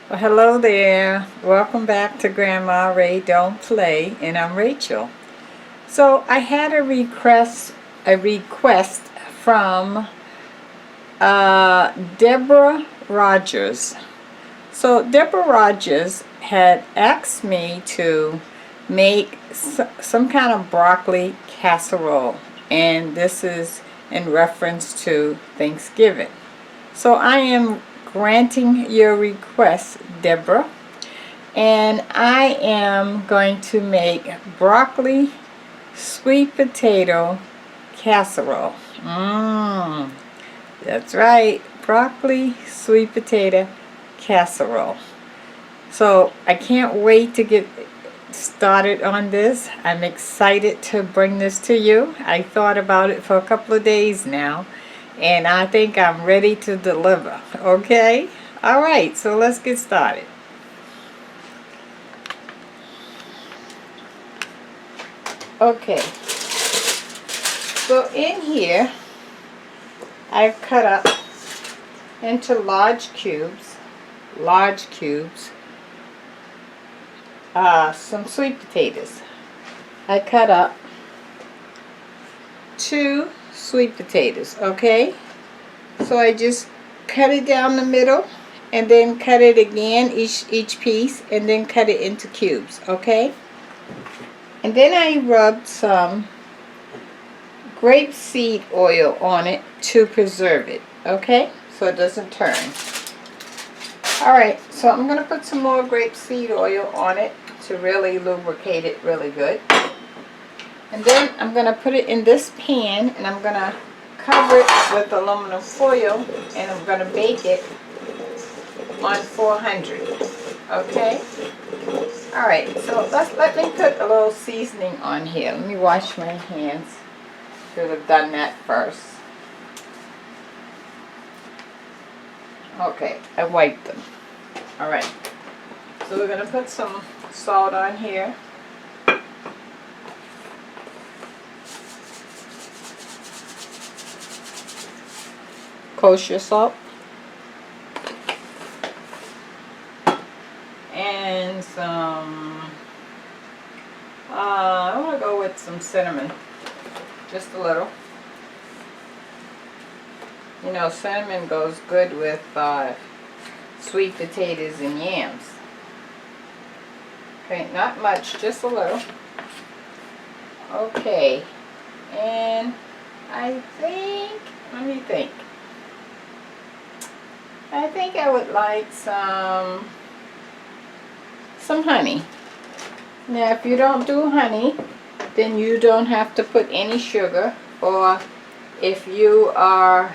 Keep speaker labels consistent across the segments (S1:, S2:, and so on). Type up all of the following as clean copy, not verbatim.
S1: Well, hello there. Welcome back to Grandma Ray Don't Play, and I'm Rachel. So I had a request from Deborah Rogers. So Deborah Rogers had asked me to make some kind of broccoli casserole, and this is in reference to Thanksgiving. So I am granting your request, Deborah, and I am going to make broccoli sweet potato casserole. That's right, broccoli sweet potato casserole. So I can't wait to get started on this. I'm excited to bring this to you. I thought about it for a couple of days now, and I think I'm ready to deliver. Okay? Alright, so let's get started. Okay, so in here I've cut up into large cubes some sweet potatoes. I cut up 2 sweet potatoes, okay? So I just cut it down the middle and then cut it again, each piece, and then cut it into cubes, okay? And then I rubbed some grapeseed oil on it to preserve it, okay? So it doesn't turn. Alright, so I'm going to put some more grapeseed oil on it to really lubricate it really good. And then I'm going to put it in this pan, and I'm going to cover it with aluminum foil, and I'm going to bake it on 400. Okay? Alright, so let me put a little seasoning on here. Let me wash my hands. Should have done that first. Okay, I wiped them. Alright, so we're going to put some salt on here. Kosher salt. And some, I want to go with some cinnamon. Just a little. You know, cinnamon goes good with sweet potatoes and yams. Okay, not much, just a little. Okay, and I think, let me think. I think I would like some honey. Now, if you don't do honey, then you don't have to put any sugar. Or if you are,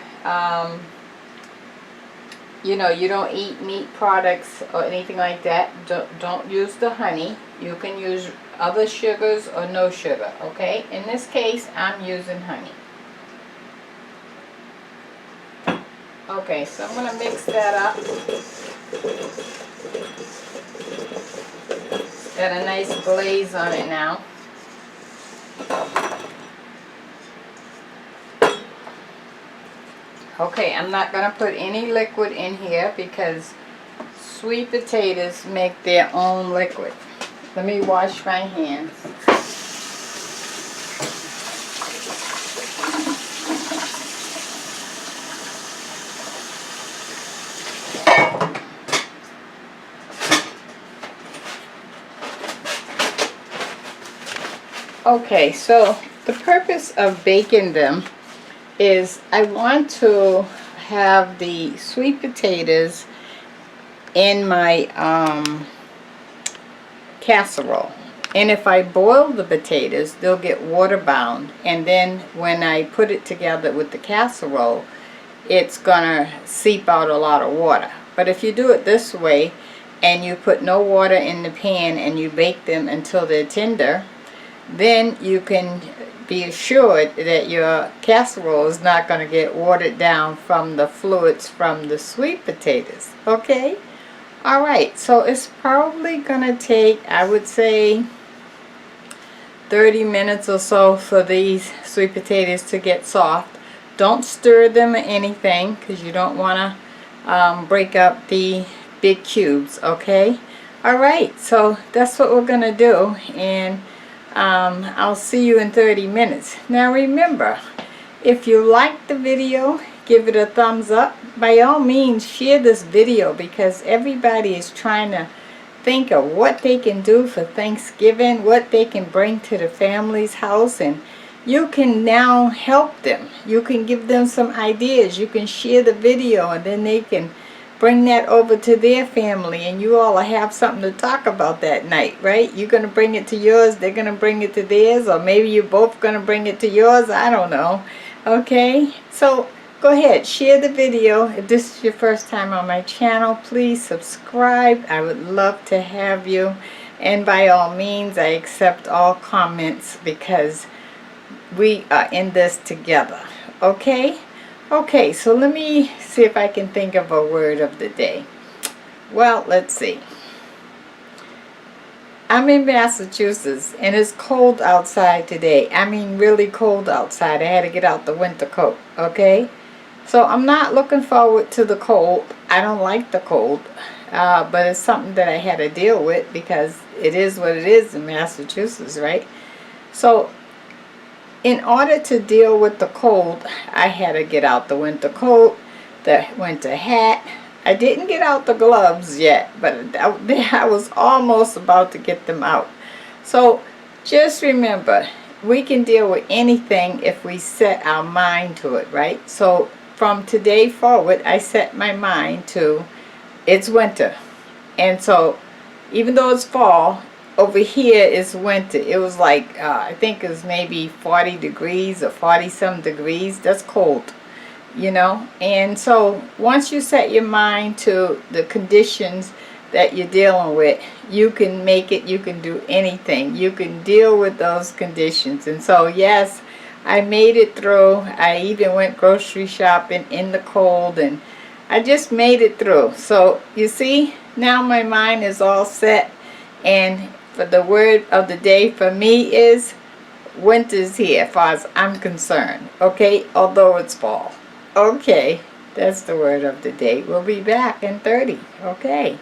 S1: you know, you don't eat meat products or anything like that, don't use the honey. You can use other sugars or no sugar, okay? In this case, I'm using honey. Okay, so I'm going to mix that up. Got a nice glaze on it now. Okay, I'm not going to put any liquid in here because sweet potatoes make their own liquid. Let me wash my hands. Okay, so the purpose of baking them is I want to have the sweet potatoes in my casserole. And if I boil the potatoes, they'll get water bound. And then when I put it together with the casserole, it's gonna seep out a lot of water. But if you do it this way, and you put no water in the pan and you bake them until they're tender, then you can be assured that your casserole is not going to get watered down from the fluids from the sweet potatoes. Okay? Alright, so it's probably going to take, I would say, 30 minutes or so for these sweet potatoes to get soft. Don't stir them or anything because you don't want to break up the big cubes, okay? Alright, so that's what we're gonna do, and I'll see you in 30 minutes. Now remember, if you like the video, give it a thumbs up. By all means, share this video, because everybody is trying to think of what they can do for Thanksgiving, what they can bring to the family's house, and you can now help them. You can give them some ideas. You can share the video, and then they can bring that over to their family, and you all will have something to talk about that night, right? You're going to bring it to yours, they're going to bring it to theirs, or maybe you're both going to bring it to yours. I don't know. Okay, so go ahead, share the video. If this is your first time on my channel, please subscribe. I would love to have you. And by all means, I accept all comments, because we are in this together. Okay? Okay, so let me see if I can think of a word of the day. Well, let's see. I'm in Massachusetts, and it's cold outside today. I mean, really cold outside. I had to get out the winter coat, okay? So I'm not looking forward to the cold. I don't like the cold, but it's something that I had to deal with, because it is what it is in Massachusetts, right? So in order to deal with the cold, I had to get out the winter coat, the winter hat. I didn't get out the gloves yet, but I was almost about to get them out. So just remember, we can deal with anything if we set our mind to it, right? So from today forward, I set my mind to it's winter. And so even though it's fall, over here is winter. It was like, I think it was maybe 40 degrees or 40 some degrees. That's cold, you know. And so once you set your mind to the conditions that you're dealing with, you can make it, you can do anything. You can deal with those conditions. And so yes, I made it through. I even went grocery shopping in the cold, and I just made it through. So you see, now my mind is all set. And for the word of the day for me is winter's here, as far as I'm concerned. Okay, although it's fall. Okay, that's the word of the day. We'll be back in 30. Okay.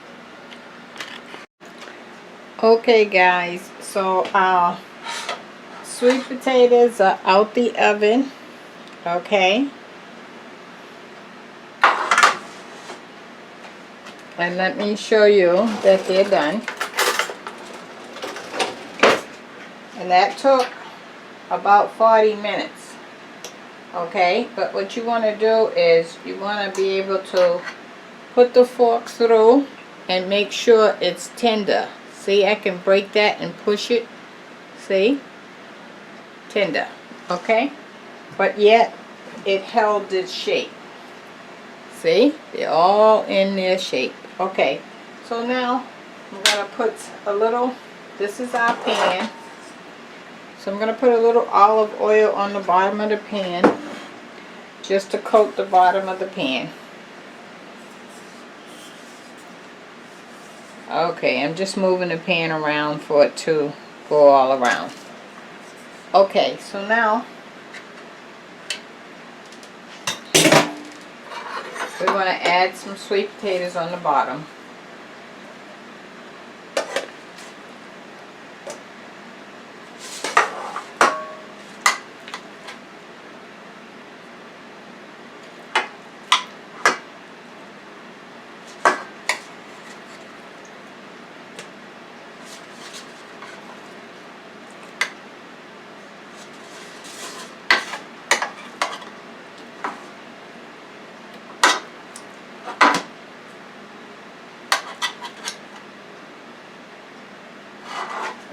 S1: Okay, guys. So our sweet potatoes are out the oven. Okay. And let me show you that they're done. And that took about 40 minutes. Okay, but what you want to do is you want to be able to put the fork through and make sure it's tender. See, I can break that and push it. See? Tender. Okay? But yet it held its shape. See? They're all in their shape. Okay, so now I'm going to put a little, this is our pan. So I'm going to put a little olive oil on the bottom of the pan, just to coat the bottom of the pan. Okay, I'm just moving the pan around for it to go all around. Okay, so now we're going to add some sweet potatoes on the bottom.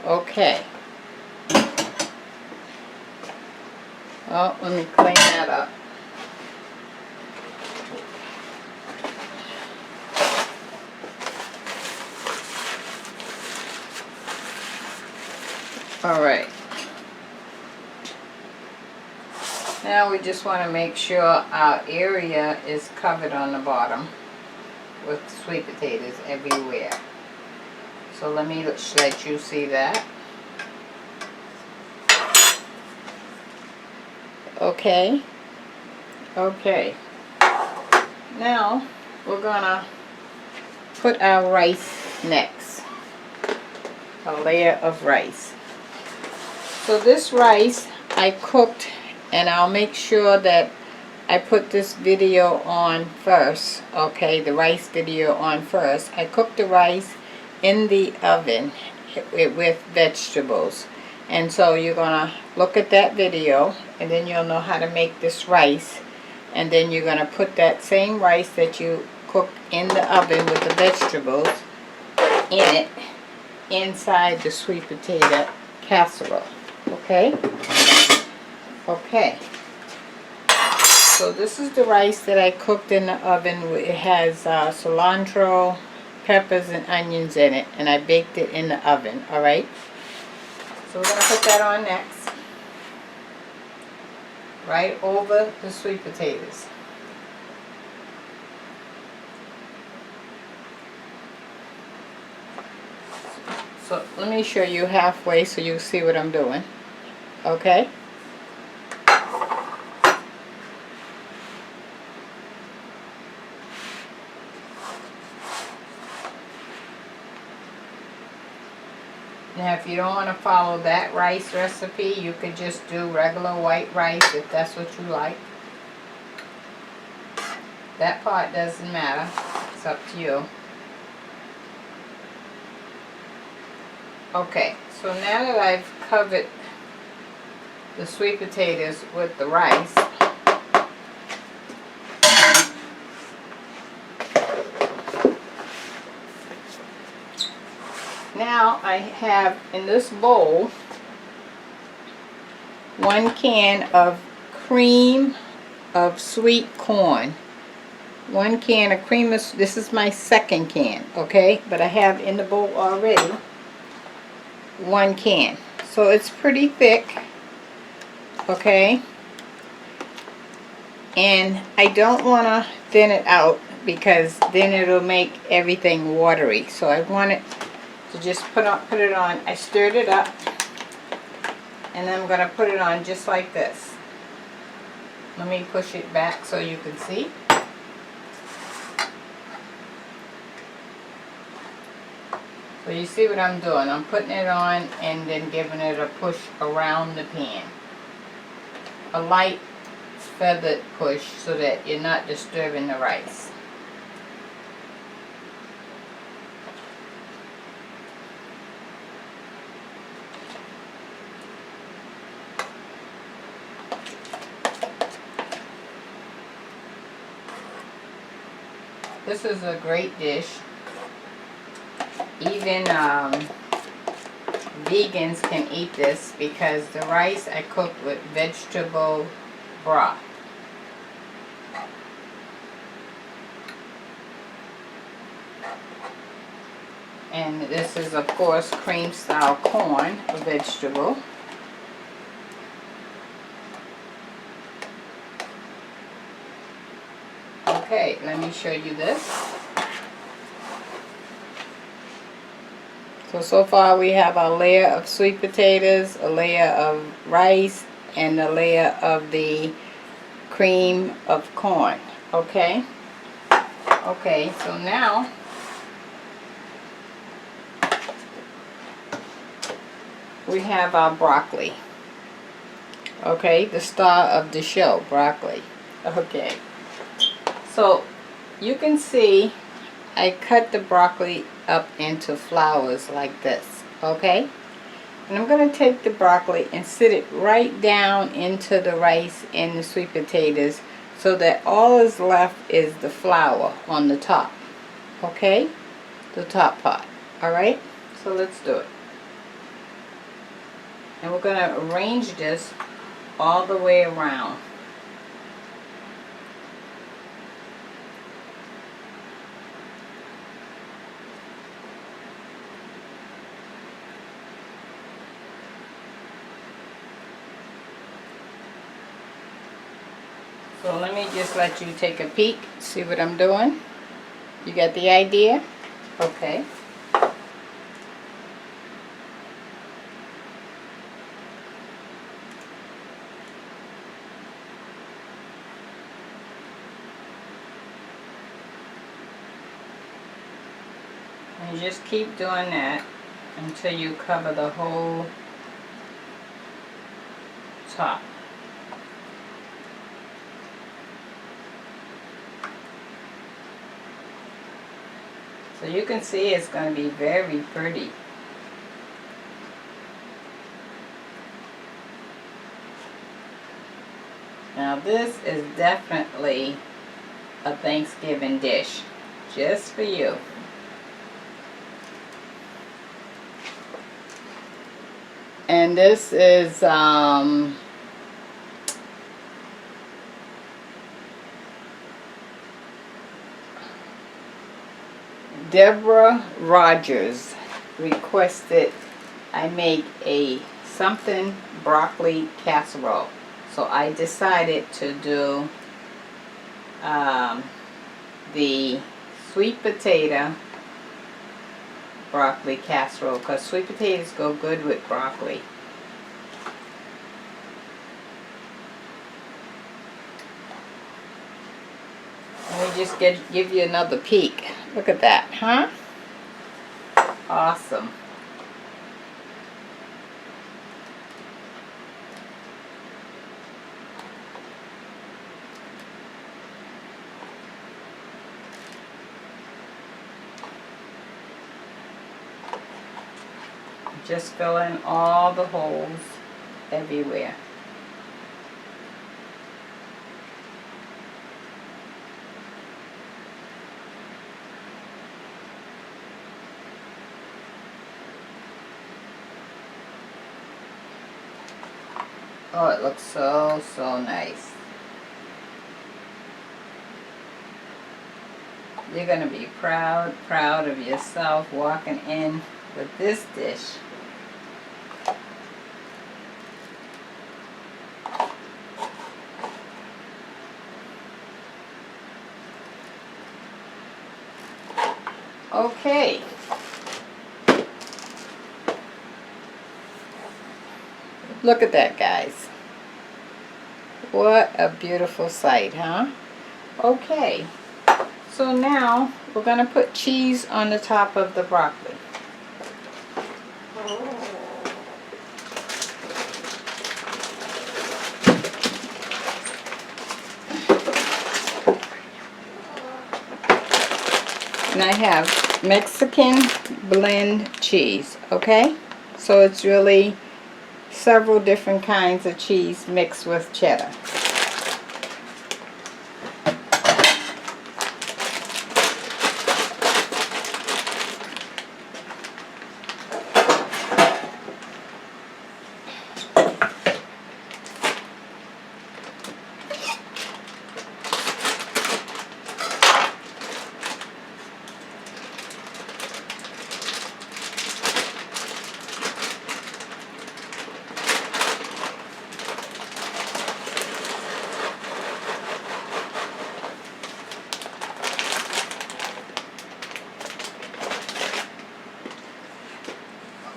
S1: Okay. Oh, let me clean that up. All right. Now we just want to make sure our area is covered on the bottom with sweet potatoes everywhere. So let me let you see that. Okay. Okay. Now we're gonna put our rice next. A layer of rice. So this rice I cooked, and I'll make sure that I put this video on first, okay, the rice video on first. I cooked the rice in the oven with vegetables. And so you're going to look at that video, and then you'll know how to make this rice. And then you're going to put that same rice that you cooked in the oven with the vegetables in it, inside the sweet potato casserole. Okay? Okay. So this is the rice that I cooked in the oven. It has cilantro, peppers, and onions in it, and I baked it in the oven. Alright? So we're going to put that on next. Right over the sweet potatoes. So let me show you halfway so you see what I'm doing. Okay? Now if you don't want to follow that rice recipe, you could just do regular white rice if that's what you like. That part doesn't matter. It's up to you. Okay, so now that I've covered the sweet potatoes with the rice, now I have in this bowl 1 can of cream of sweet corn. 1 can of cream of, this is my second can, okay? But I have in the bowl already 1 can. So it's pretty thick, okay? And I don't want to thin it out because then it'll make everything watery. So I want it to just put it on. I stirred it up, and I'm going to put it on just like this. Let me push it back so you can see. So you see what I'm doing. I'm putting it on and then giving it a push around the pan. A light feathered push so that you're not disturbing the rice. This is a great dish. Even vegans can eat this because the rice I cooked with vegetable broth. And this is of course cream style corn, a vegetable. Okay, let me show you this. So far we have a layer of sweet potatoes, a layer of rice, and a layer of the cream of corn. Okay? Okay, so now we have our broccoli. Okay, the star of the show, broccoli. Okay. So you can see I cut the broccoli up into flowers like this, okay? And I'm going to take the broccoli and sit it right down into the rice and the sweet potatoes so that all is left is the flour on the top, okay? The top part, alright? So let's do it. And we're going to arrange this all the way around. So let me just let you take a peek, see what I'm doing. You got the idea? Okay. And you just keep doing that until you cover the whole top. So you can see it's going to be very pretty. Now this is definitely a Thanksgiving dish, just for you. And this is Deborah Rogers requested I make a something broccoli casserole. So I decided to do the sweet potato broccoli casserole, because sweet potatoes go good with broccoli. Let me just give you another peek. Look at that, huh? Awesome. Just fill in all the holes everywhere. Oh, it looks so, so nice. You're going to be proud of yourself walking in with this dish. Okay. Look at that, guys. What a beautiful sight, huh? Okay. So now we're going to put cheese on the top of the broccoli. And I have Mexican blend cheese, okay? So it's really several different kinds of cheese mixed with cheddar.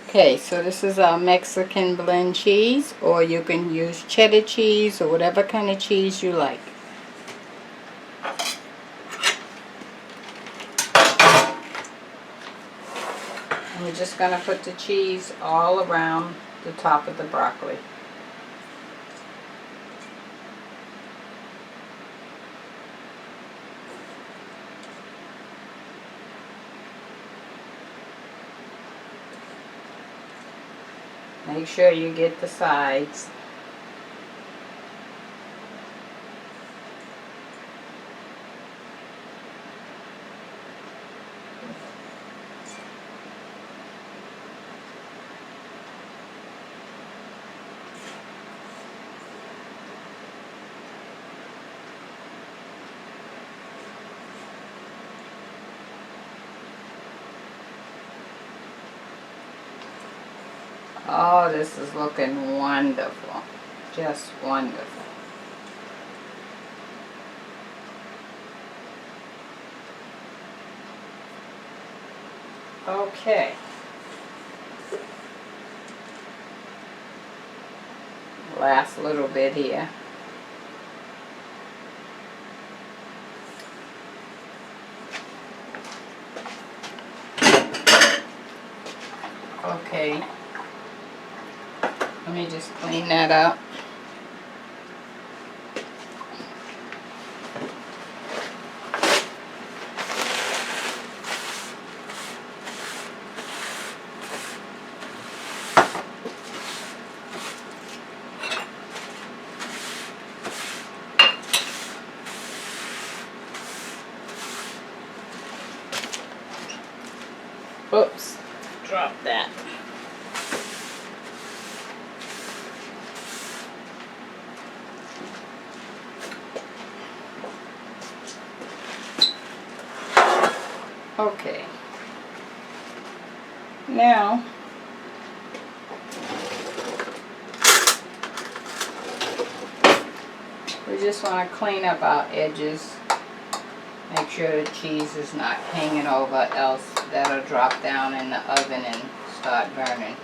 S1: Okay, so this is our Mexican blend cheese, or you can use cheddar cheese or whatever kind of cheese you like. And we're just going to put the cheese all around the top of the broccoli. Make sure you get the sides. Oh, this is looking wonderful. Just wonderful. Okay. Last little bit here. Okay, let me just clean that up. Oops, drop that. Okay. Now, we just want to clean up our edges. Make sure the cheese is not hanging over, else that'll drop down in the oven and start burning.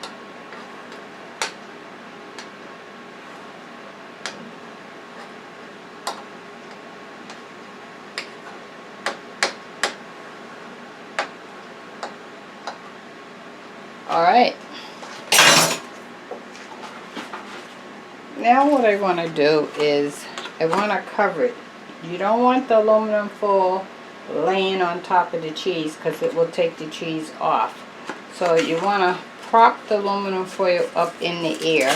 S1: Alright. Now what I want to do is I want to cover it. You don't want the aluminum foil laying on top of the cheese because it will take the cheese off. So you want to prop the aluminum foil up in the air.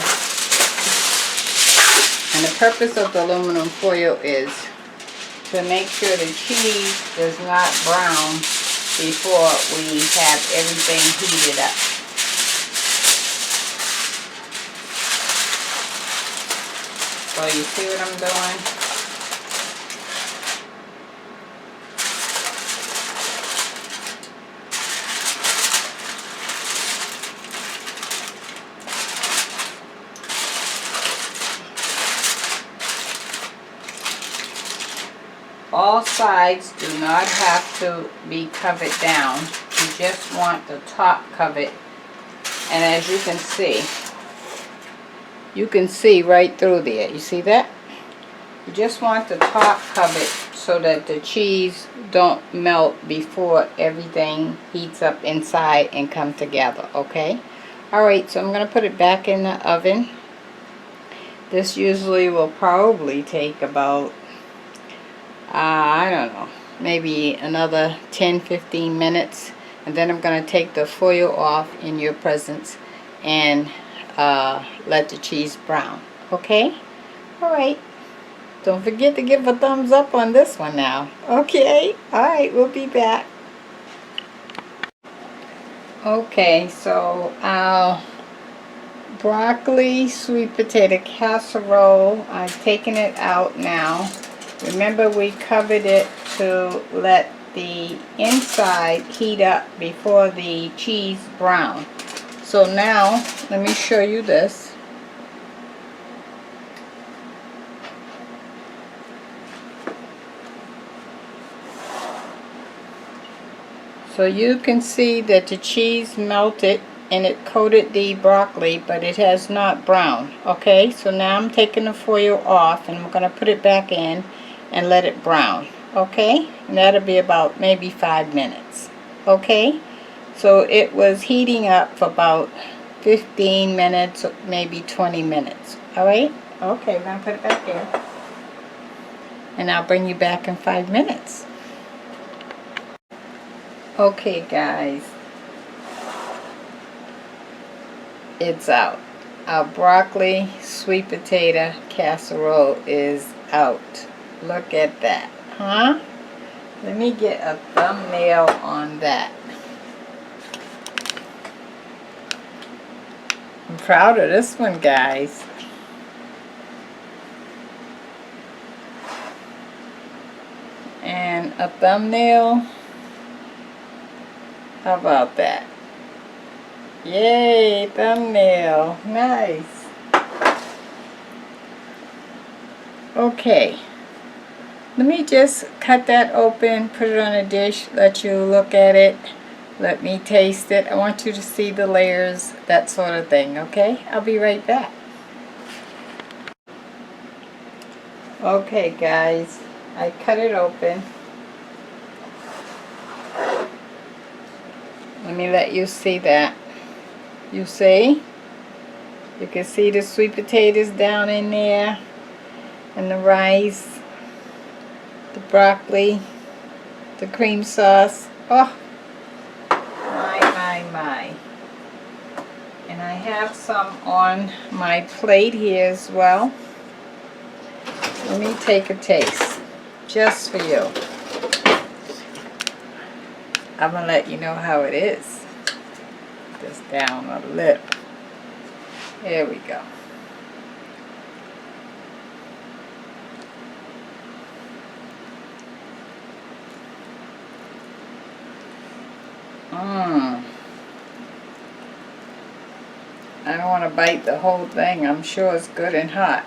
S1: And the purpose of the aluminum foil is to make sure the cheese does not brown before we have everything heated up. So you see what I'm doing? All sides do not have to be covered down. You just want the top covered. And as you can see right through there. You see that? You just want the top covered so that the cheese don't melt before everything heats up inside and come together, okay? Alright, so I'm going to put it back in the oven. This usually will probably take about I don't know, maybe another 10-15 minutes, and then I'm going to take the foil off in your presence and let the cheese brown. Okay? Alright. Don't forget to give a thumbs up on this one now. Okay? Alright, we'll be back. Okay, so our broccoli sweet potato casserole, I've taken it out now. Remember, we covered it to let the inside heat up before the cheese brown. So now, let me show you this. So you can see that the cheese melted and it coated the broccoli, but it has not browned. Okay, so now I'm taking the foil off and I'm going to put it back in and let it brown. Okay, and that'll be about maybe 5 minutes. Okay, so it was heating up for about 15 minutes, maybe 20 minutes. Alright, okay, we're going to put it back in and I'll bring you back in 5 minutes. Okay guys, it's out. Our broccoli sweet potato casserole is out. Look at that, huh? Let me get a thumbnail on that. I'm proud of this one, guys. And a thumbnail. How about that? Yay, thumbnail. Nice. Okay. Let me just cut that open, put it on a dish, let you look at it, let me taste it. I want you to see the layers, that sort of thing, okay? I'll be right back. Okay guys, I cut it open. Let me let you see that. You see? You can see the sweet potatoes down in there, and the rice, the broccoli, the cream sauce. Oh, my. And I have some on my plate here as well. Let me take a taste, just for you. I'm going to let you know how it is. Put this down a little. There we go. I don't want to bite the whole thing. I'm sure it's good and hot.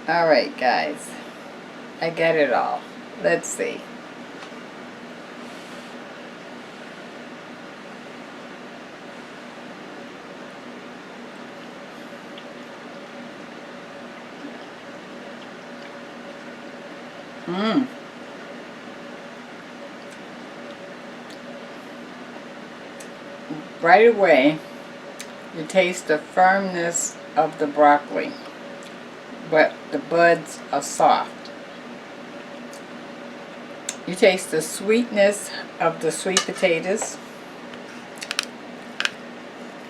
S1: Alright guys, I get it all. Let's see. Right away, you taste the firmness of the broccoli, but the buds are soft. You taste the sweetness of the sweet potatoes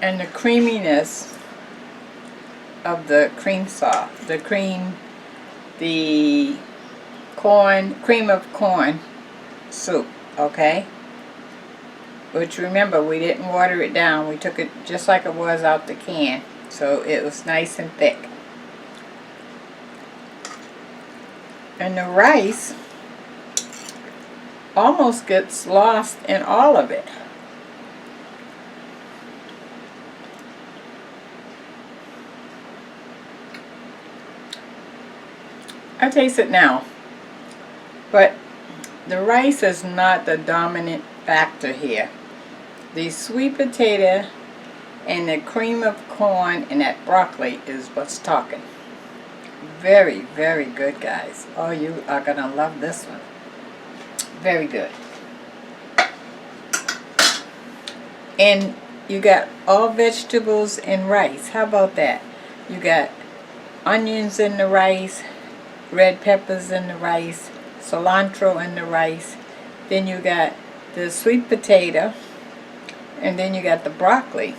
S1: and the creaminess of the cream sauce, the cream of corn soup, okay? Which, remember, we didn't water it down. We took it just like it was out the can, so it was nice and thick. And the rice almost gets lost in all of it. I taste it now, but the rice is not the dominant factor here. The sweet potato and the cream of corn and that broccoli is what's talking. Very, very good, guys. Oh, you are gonna love this one. Very good. And you got all vegetables in rice. How about that? You got onions in the rice, red peppers in the rice, cilantro in the rice. Then you got the sweet potato, and then you got the broccoli.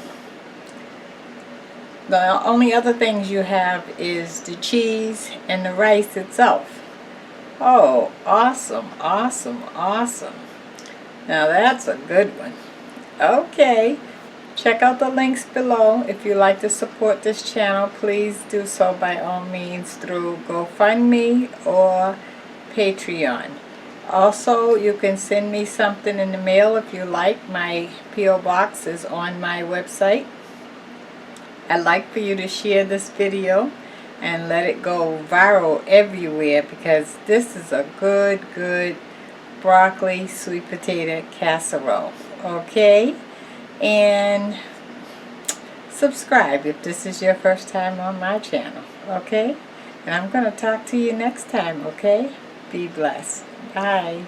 S1: The only other things you have is the cheese and the rice itself. Oh, awesome, awesome, awesome. Now that's a good one. Okay, check out the links below. If you like to support this channel, please do so by all means through GoFundMe or Patreon. Also, you can send me something in the mail if you like. My P.O. box is on my website. I'd like for you to share this video and let it go viral everywhere, because this is a good broccoli sweet potato casserole. Okay? And subscribe if this is your first time on my channel. Okay? And I'm going to talk to you next time. Okay? Be blessed. Bye.